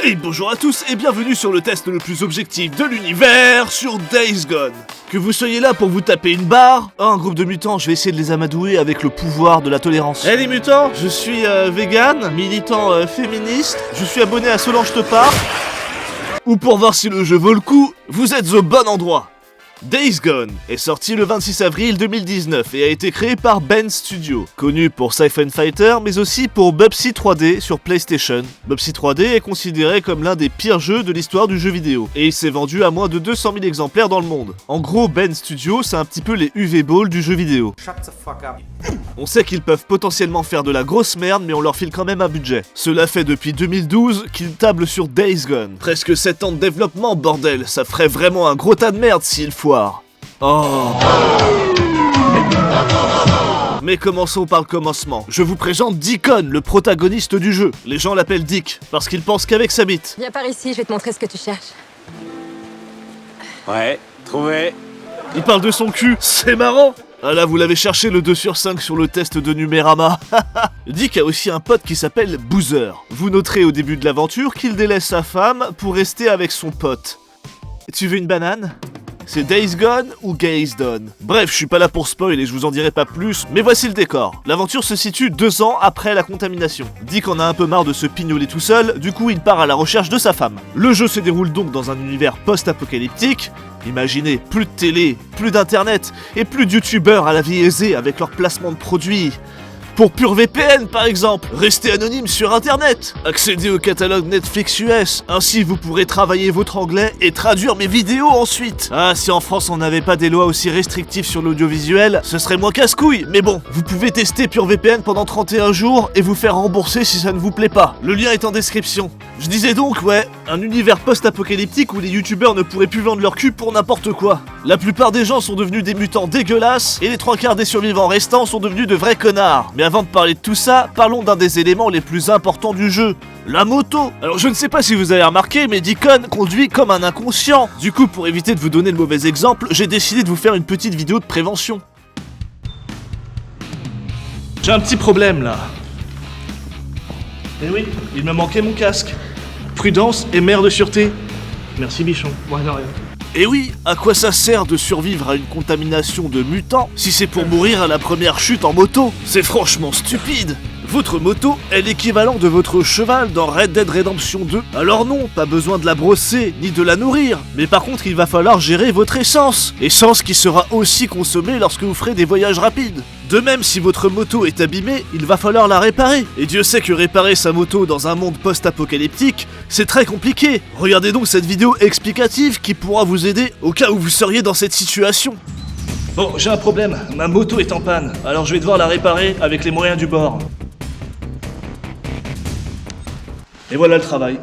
Hey, bonjour à tous et bienvenue sur le test le plus objectif de l'univers sur Days Gone. Que vous soyez là pour vous taper une barre, un groupe de mutants, je vais essayer de les amadouer avec le pouvoir de la tolérance. Hey les mutants, je suis vegan, militant féministe, je suis abonné à Solange Te Parle. Ou pour voir si le jeu vaut le coup, vous êtes au bon endroit. Days Gone est sorti le 26 avril 2019 et a été créé par Bend Studio, connu pour Siphon Fighter mais aussi pour Bubsy 3D sur PlayStation. Bubsy 3D est considéré comme l'un des pires jeux de l'histoire du jeu vidéo, et il s'est vendu à moins de 200 000 exemplaires dans le monde. En gros, Bend Studio c'est un petit peu les UV Ball du jeu vidéo. Shut the fuck up. On sait qu'ils peuvent potentiellement faire de la grosse merde mais on leur file quand même un budget. Cela fait depuis 2012 qu'ils tablent sur Days Gone. Presque 7 ans de développement, bordel, ça ferait vraiment un gros tas de merde s'ils foirent. Oh. Mais commençons par le commencement. Je vous présente Deacon, le protagoniste du jeu. Les gens l'appellent Dick, parce qu'il pense qu'avec sa bite. Viens par ici, je vais te montrer ce que tu cherches. Ouais, trouvé. Il parle de son cul, c'est marrant. Ah là, vous l'avez cherché le 2 sur 5 sur le test de Numérama. Dick a aussi un pote qui s'appelle Boozer. Vous noterez au début de l'aventure qu'il délaisse sa femme pour rester avec son pote. Tu veux une banane ? C'est Days Gone ou Gaze Done. Bref, je suis pas là pour spoil et je vous en dirai pas plus, mais voici le décor. L'aventure se situe 2 ans après la contamination. Dick en a un peu marre de se pignoler tout seul, du coup il part à la recherche de sa femme. Le jeu se déroule donc dans un univers post-apocalyptique. Imaginez, plus de télé, plus d'internet, et plus de youtubeurs à la vie aisée avec leur placement de produits. Pour PureVPN par exemple, restez anonyme sur internet, accédez au catalogue Netflix US, ainsi vous pourrez travailler votre anglais et traduire mes vidéos ensuite. Ah, si en France on n'avait pas des lois aussi restrictives sur l'audiovisuel, ce serait moins casse-couille, mais bon, vous pouvez tester PureVPN pendant 31 jours et vous faire rembourser si ça ne vous plaît pas. Le lien est en description. Je disais donc, ouais, un univers post-apocalyptique où les youtubeurs ne pourraient plus vendre leur cul pour n'importe quoi. La plupart des gens sont devenus des mutants dégueulasses et les 3/4 des survivants restants sont devenus de vrais connards. Mais avant de parler de tout ça, parlons d'un des éléments les plus importants du jeu, la moto. Alors je ne sais pas si vous avez remarqué, mais Deacon conduit comme un inconscient. Du coup, pour éviter de vous donner le mauvais exemple, j'ai décidé de vous faire une petite vidéo de prévention. J'ai un petit problème là. Eh oui, il me manquait mon casque. Prudence et mère de sûreté. Merci bichon. Ouais, non, rien. Et oui, à quoi ça sert de survivre à une contamination de mutants si c'est pour mourir à la première chute en moto? C'est franchement stupide. Votre moto est l'équivalent de votre cheval dans Red Dead Redemption 2. Alors non, pas besoin de la brosser, ni de la nourrir. Mais par contre, il va falloir gérer votre essence. Essence qui sera aussi consommée lorsque vous ferez des voyages rapides. De même, si votre moto est abîmée, il va falloir la réparer. Et Dieu sait que réparer sa moto dans un monde post-apocalyptique, c'est très compliqué. Regardez donc cette vidéo explicative qui pourra vous aider au cas où vous seriez dans cette situation. Bon, j'ai un problème, ma moto est en panne, alors je vais devoir la réparer avec les moyens du bord. Et voilà le travail.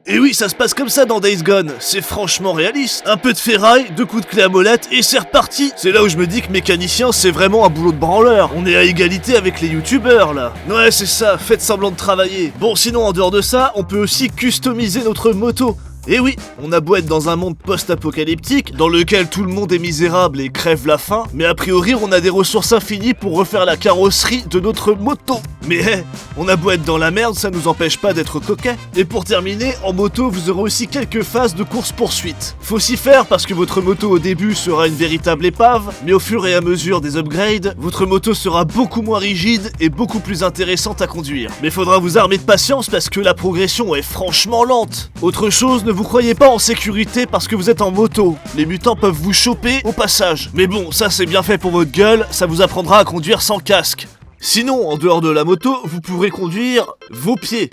Et oui, ça se passe comme ça dans Days Gone, c'est franchement réaliste. Un peu de ferraille, 2 coups de clé à molette et c'est reparti. C'est là où je me dis que mécanicien c'est vraiment un boulot de branleur. On est à égalité avec les youtubeurs là. Ouais c'est ça, faites semblant de travailler. Bon sinon en dehors de ça, on peut aussi customiser notre moto. Et oui, on a beau être dans un monde post-apocalyptique, dans lequel tout le monde est misérable et crève la faim, mais a priori on a des ressources infinies pour refaire la carrosserie de notre moto. Mais on a beau être dans la merde, ça nous empêche pas d'être coquet. Et pour terminer, en moto vous aurez aussi quelques phases de course-poursuite. Faut s'y faire parce que votre moto au début sera une véritable épave, mais au fur et à mesure des upgrades, votre moto sera beaucoup moins rigide et beaucoup plus intéressante à conduire. Mais faudra vous armer de patience parce que la progression est franchement lente. Autre chose, ne vous croyez pas en sécurité parce que vous êtes en moto. Les mutants peuvent vous choper au passage. Mais bon, ça c'est bien fait pour votre gueule, ça vous apprendra à conduire sans casque. Sinon, en dehors de la moto, vous pourrez conduire vos pieds.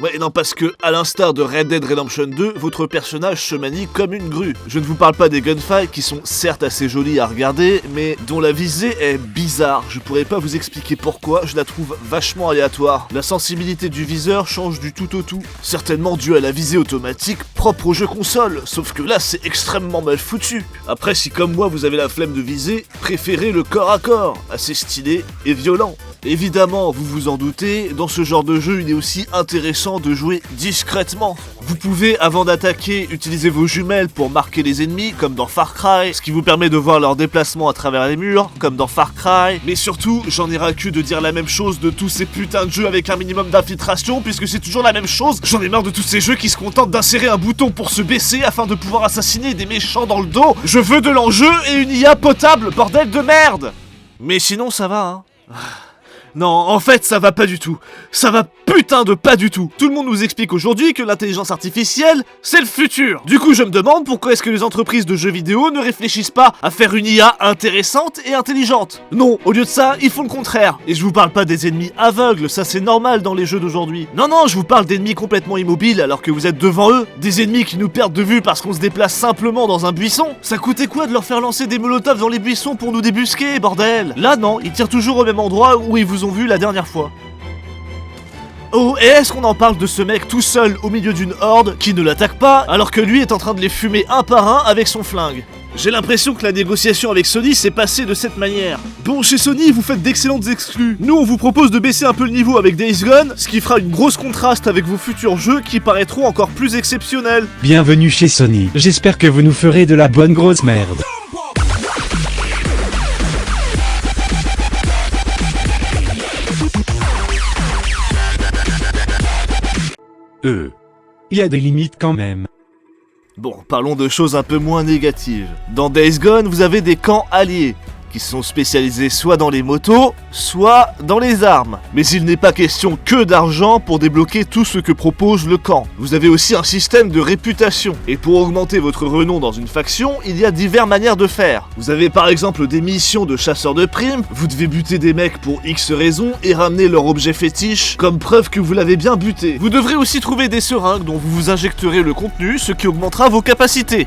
Ouais, non, parce que, à l'instar de Red Dead Redemption 2, votre personnage se manie comme une grue. Je ne vous parle pas des gunfights qui sont certes assez jolis à regarder, mais dont la visée est bizarre. Je pourrais pas vous expliquer pourquoi, je la trouve vachement aléatoire. La sensibilité du viseur change du tout au tout. Certainement dû à la visée automatique propre au jeu console, sauf que là c'est extrêmement mal foutu. Après, si comme moi vous avez la flemme de viser, préférez le corps à corps, assez stylé et violent. Évidemment, vous vous en doutez, dans ce genre de jeu, il est aussi intéressant de jouer discrètement. Vous pouvez, avant d'attaquer, utiliser vos jumelles pour marquer les ennemis, comme dans Far Cry, ce qui vous permet de voir leur déplacement à travers les murs, comme dans Far Cry. Mais surtout, j'en ai ras le cul de dire la même chose de tous ces putains de jeux avec un minimum d'infiltration, puisque c'est toujours la même chose. J'en ai marre de tous ces jeux qui se contentent d'insérer un bouton pour se baisser afin de pouvoir assassiner des méchants dans le dos. Je veux de l'enjeu et une IA potable, bordel de merde! Mais sinon, ça va, hein. Non, en fait, ça va pas du tout. Ça va putain de pas du tout. Tout le monde nous explique aujourd'hui que l'intelligence artificielle, c'est le futur. Du coup, je me demande pourquoi est-ce que les entreprises de jeux vidéo ne réfléchissent pas à faire une IA intéressante et intelligente. Non, au lieu de ça, ils font le contraire. Et je vous parle pas des ennemis aveugles, ça c'est normal dans les jeux d'aujourd'hui. Non, je vous parle d'ennemis complètement immobiles alors que vous êtes devant eux. Des ennemis qui nous perdent de vue parce qu'on se déplace simplement dans un buisson. Ça coûtait quoi de leur faire lancer des molotovs dans les buissons pour nous débusquer, bordel? Là non, ils tirent toujours au même endroit où ils vous ont vu la dernière fois. Oh, et est-ce qu'on en parle de ce mec tout seul au milieu d'une horde qui ne l'attaque pas alors que lui est en train de les fumer un par un avec son flingue? J'ai l'impression que la négociation avec Sony s'est passée de cette manière. Bon, chez Sony, vous faites d'excellentes exclus. Nous, on vous propose de baisser un peu le niveau avec Days Gone, ce qui fera une grosse contraste avec vos futurs jeux qui paraîtront encore plus exceptionnels. Bienvenue chez Sony. J'espère que vous nous ferez de la bonne grosse merde. Il y a des limites quand même. Bon, parlons de choses un peu moins négatives. Dans Days Gone, vous avez des camps alliés, qui sont spécialisés soit dans les motos, soit dans les armes. Mais il n'est pas question que d'argent pour débloquer tout ce que propose le camp. Vous avez aussi un système de réputation. Et pour augmenter votre renom dans une faction, il y a diverses manières de faire. Vous avez par exemple des missions de chasseurs de primes, vous devez buter des mecs pour X raisons et ramener leur objet fétiche, comme preuve que vous l'avez bien buté. Vous devrez aussi trouver des seringues dont vous vous injecterez le contenu, ce qui augmentera vos capacités.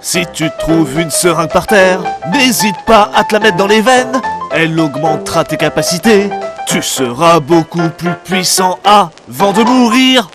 Si tu trouves une seringue par terre, n'hésite pas à te la mettre dans les veines. Elle augmentera tes capacités. Tu seras beaucoup plus puissant avant de mourir.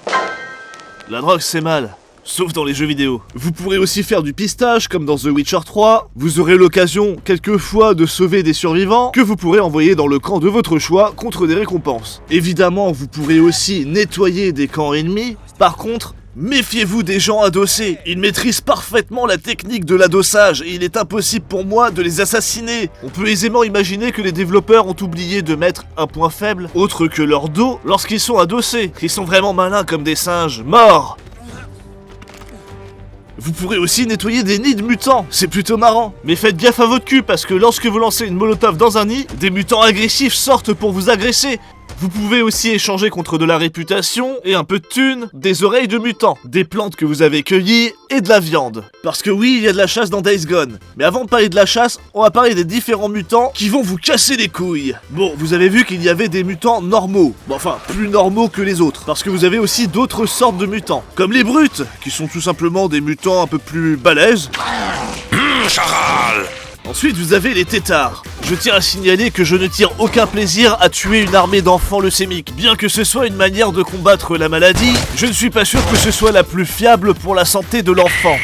La drogue c'est mal, sauf dans les jeux vidéo. Vous pourrez aussi faire du pistage comme dans The Witcher 3. Vous aurez l'occasion quelquefois de sauver des survivants que vous pourrez envoyer dans le camp de votre choix contre des récompenses. Évidemment, vous pourrez aussi nettoyer des camps ennemis. Par contre, méfiez-vous des gens adossés, ils maîtrisent parfaitement la technique de l'adossage et il est impossible pour moi de les assassiner. On peut aisément imaginer que les développeurs ont oublié de mettre un point faible autre que leur dos lorsqu'ils sont adossés. Ils sont vraiment malins comme des singes morts. Vous pourrez aussi nettoyer des nids de mutants, c'est plutôt marrant. Mais faites gaffe à votre cul parce que lorsque vous lancez une molotov dans un nid, des mutants agressifs sortent pour vous agresser. Vous pouvez aussi échanger contre de la réputation et un peu de thunes, des oreilles de mutants, des plantes que vous avez cueillies et de la viande. Parce que oui, il y a de la chasse dans Days Gone. Mais avant de parler de la chasse, on va parler des différents mutants qui vont vous casser les couilles. Bon, vous avez vu qu'il y avait des mutants normaux. Bon, enfin, plus normaux que les autres. Parce que vous avez aussi d'autres sortes de mutants. Comme les brutes, qui sont tout simplement des mutants un peu plus balèzes. Charal! Ensuite, vous avez les têtards. Je tiens à signaler que je ne tire aucun plaisir à tuer une armée d'enfants leucémiques. Bien que ce soit une manière de combattre la maladie, je ne suis pas sûr que ce soit la plus fiable pour la santé de l'enfant.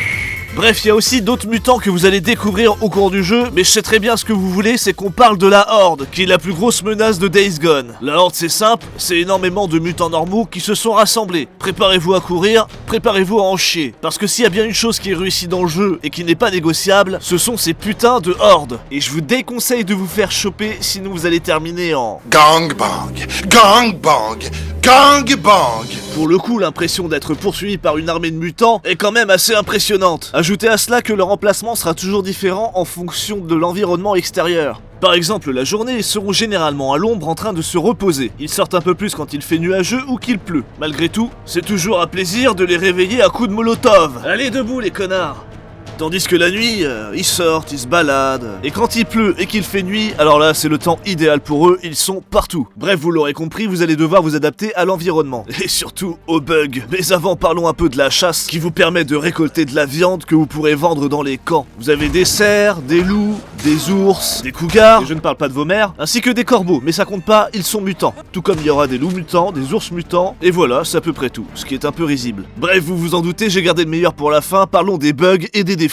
Bref, il y a aussi d'autres mutants que vous allez découvrir au cours du jeu, mais je sais très bien ce que vous voulez, c'est qu'on parle de la Horde, qui est la plus grosse menace de Days Gone. La Horde, c'est simple, c'est énormément de mutants normaux qui se sont rassemblés. Préparez-vous à courir, préparez-vous à en chier. Parce que s'il y a bien une chose qui est réussie dans le jeu et qui n'est pas négociable, ce sont ces putains de Hordes. Et je vous déconseille de vous faire choper, sinon vous allez terminer en... Gangbang, gangbang, gangbang. Pour le coup, l'impression d'être poursuivi par une armée de mutants est quand même assez impressionnante. Ajoutez à cela que leur emplacement sera toujours différent en fonction de l'environnement extérieur. Par exemple, la journée, ils seront généralement à l'ombre en train de se reposer. Ils sortent un peu plus quand il fait nuageux ou qu'il pleut. Malgré tout, c'est toujours un plaisir de les réveiller à coups de molotov. Allez debout les connards! Tandis que la nuit, ils sortent, ils se baladent. Et quand il pleut et qu'il fait nuit, alors là c'est le temps idéal pour eux, ils sont partout. Bref, vous l'aurez compris, vous allez devoir vous adapter à l'environnement. Et surtout aux bugs. Mais avant, parlons un peu de la chasse qui vous permet de récolter de la viande que vous pourrez vendre dans les camps. Vous avez des cerfs, des loups, des ours, des cougars, et je ne parle pas de vos mères, ainsi que des corbeaux, mais ça compte pas, ils sont mutants. Tout comme il y aura des loups mutants, des ours mutants, et voilà, c'est à peu près tout, ce qui est un peu risible. Bref, vous vous en doutez, j'ai gardé le meilleur pour la fin, parlons des bugs et des défauts.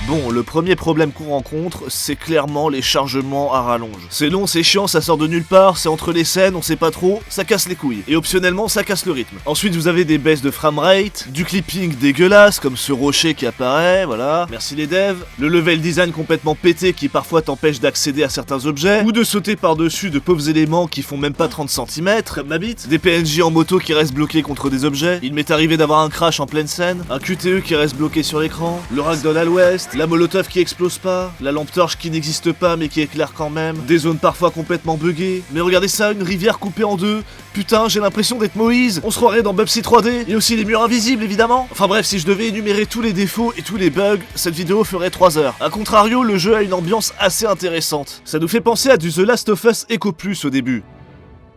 Bon, le premier problème qu'on rencontre, c'est clairement les chargements à rallonge. C'est long, c'est chiant, ça sort de nulle part, c'est entre les scènes, on sait pas trop, ça casse les couilles. Et optionnellement, ça casse le rythme. Ensuite, vous avez des baisses de framerate, du clipping dégueulasse, comme ce rocher qui apparaît, voilà. Merci les devs. Le level design complètement pété qui parfois t'empêche d'accéder à certains objets, ou de sauter par-dessus de pauvres éléments qui font même pas 30 cm, comme ma bite. Des PNJ en moto qui restent bloqués contre des objets. Il m'est arrivé d'avoir un crash en pleine scène, un QTE qui reste bloqué sur l'écran, le ragdoll à l'ouest, la molotov qui explose pas, la lampe torche qui n'existe pas mais qui éclaire quand même, des zones parfois complètement buggées. Mais regardez ça, une rivière coupée en deux. Putain, j'ai l'impression d'être Moïse. On se croirait dans Bubsy 3D. Et aussi les murs invisibles évidemment. Enfin bref, si je devais énumérer tous les défauts et tous les bugs, cette vidéo ferait 3 heures. A contrario, le jeu a une ambiance assez intéressante. Ça nous fait penser à du The Last of Us Echo Plus au début.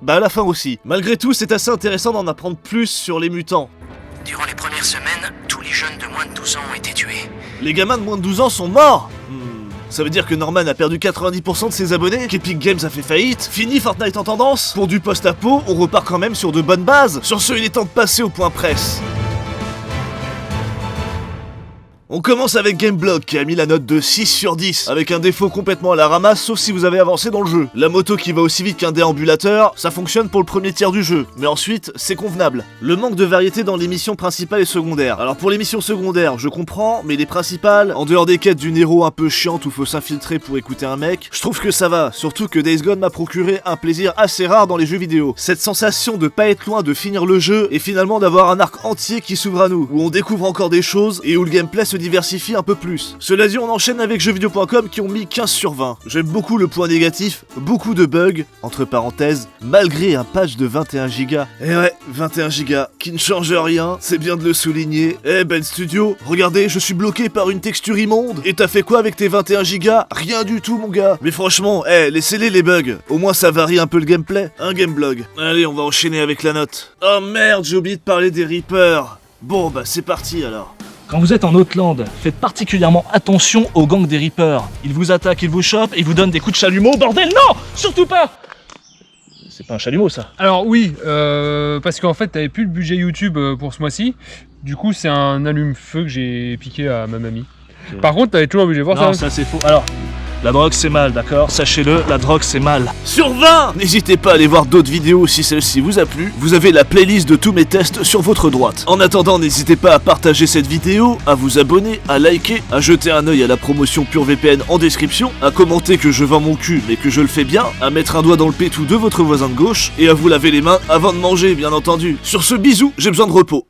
Bah à la fin aussi. Malgré tout, c'est assez intéressant d'en apprendre plus sur les mutants. Durant les premières semaines, tous les jeunes de moins de 12 ans ont été tués. Les gamins de moins de 12 ans sont morts. Ça veut dire que Norman a perdu 90% de ses abonnés, qu'Epic Games a fait faillite, fini Fortnite en tendance. Pour du post-apo, on repart quand même sur de bonnes bases. Sur ce, il est temps de passer au point presse. On commence avec Gameblog qui a mis la note de 6 sur 10, avec un défaut complètement à la ramasse sauf si vous avez avancé dans le jeu. La moto qui va aussi vite qu'un déambulateur, ça fonctionne pour le premier tiers du jeu, mais ensuite c'est convenable. Le manque de variété dans les missions principales et secondaires. Alors pour les missions secondaires, je comprends, mais les principales, en dehors des quêtes d'une héros un peu chiante où faut s'infiltrer pour écouter un mec, je trouve que ça va, surtout que Days Gone m'a procuré un plaisir assez rare dans les jeux vidéo. Cette sensation de pas être loin de finir le jeu et finalement d'avoir un arc entier qui s'ouvre à nous, où on découvre encore des choses et où le gameplay se diversifie un peu plus. Cela dit, on enchaîne avec jeuxvideo.com qui ont mis 15 sur 20. J'aime beaucoup le point négatif, beaucoup de bugs, entre parenthèses, malgré un patch de 21 Go. Et ouais, 21 Go, qui ne change rien, c'est bien de le souligner. Ben Studio, regardez, je suis bloqué par une texture immonde. Et t'as fait quoi avec tes 21 Go? Rien du tout mon gars. Mais franchement, laissez-les les bugs. Au moins ça varie un peu le gameplay. Un gameblog. Allez, on va enchaîner avec la note. Oh merde, j'ai oublié de parler des Reapers. Bon bah c'est parti alors. Quand vous êtes en Outland, faites particulièrement attention aux gangs des Reapers. Ils vous attaquent, ils vous chopent et ils vous donnent des coups de chalumeau. Bordel, non! Surtout pas! C'est pas un chalumeau ça. Alors oui, parce qu'en fait t'avais plus le budget YouTube pour ce mois-ci. Du coup c'est un allume-feu que j'ai piqué à ma mamie. Okay. Par contre t'avais toujours le budget pour Non, ça. ça c'est faux. Alors, la drogue c'est mal, d'accord? Sachez-le, la drogue c'est mal. Sur 20! N'hésitez pas à aller voir d'autres vidéos si celle-ci vous a plu. Vous avez la playlist de tous mes tests sur votre droite. En attendant, n'hésitez pas à partager cette vidéo, à vous abonner, à liker, à jeter un œil à la promotion PureVPN en description, à commenter que je vends mon cul mais que je le fais bien, à mettre un doigt dans le pétou de votre voisin de gauche et à vous laver les mains avant de manger, bien entendu. Sur ce, bisous, j'ai besoin de repos.